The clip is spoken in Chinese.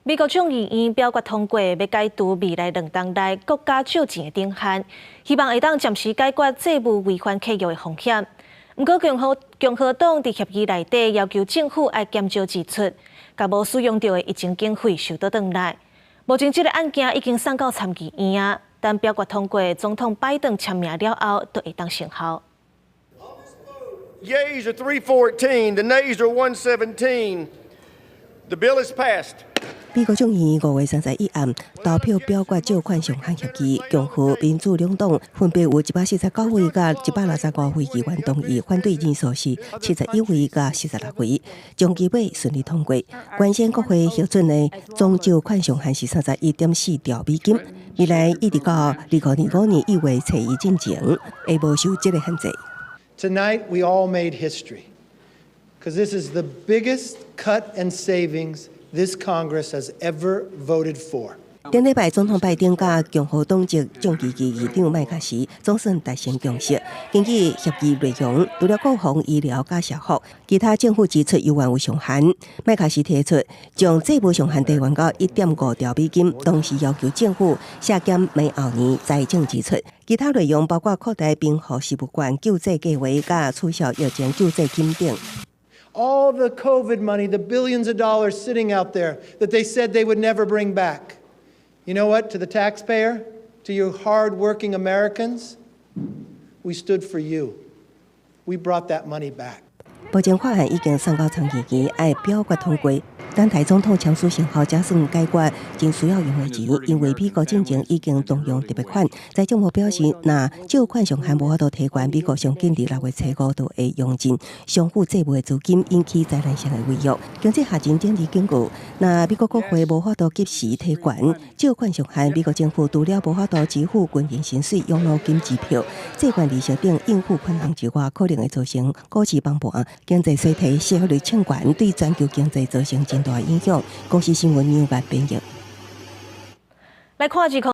美国众议院表决通过，要解除未来2年内国家借钱的顶限，希望会当暂时解决债务违反契约的风险。不过，共和党伫协议内底要求政府要减少支出，甲无使用到的疫情经费收倒转来。目前，这个案件已经送到参议院啊，等表决通过，总统拜登签名了后，就会当生效。Yeas are 314, the nays are 117. The bill is passed. 美国众议院5月31日投票表决借款上限协议，共和、民主两党分别有149位甲165位议员同意，反对人数是71位甲46位，将基本顺利通过。原先国会核准的总借款上限是31.4兆美金，未来一直到2025年1月7日进前，会无受这个限制。Tonight we all made history, because this is the biggest cut and savings this Congress has ever voted for. 顶礼拜，总统拜登甲共和党籍众议院议长麦卡锡总算达成共识。根据协议内容，除了国防、医疗甲社福，其他政府支出犹原有上限。麦卡锡提出将债务上限提悬到1.5兆美金，同时要求政府削减明后年财政支出。其他内容包括扩大兵护事务官救济计划，甲取消疫情救济金等。All the COVID money, the billions of dollars sitting out there that they said they would never bring back. You know what? To the taxpayer, to you hard-working Americans, we stood for you. We brought that money back. 目前法案已经送到参议院，要表决通过。等待总统签署成后，才算解决真需要用的钱。因为美国进前已经动用特别款，财政部表示，若借款上限无法度提悬，美国上紧伫6月7日就会用尽相互债务的资金，引起灾难性的违约。经济下行整理警告，若美国国会无法度及时提悬借款上限，美国政府除了无法度支付军人薪水、养老金支票、债券利息等应付困难之外，可能会造成股市崩盘、经济衰退、失业率抢悬，对全球经济造成真大影响。公司新闻纽约编译。来看一看。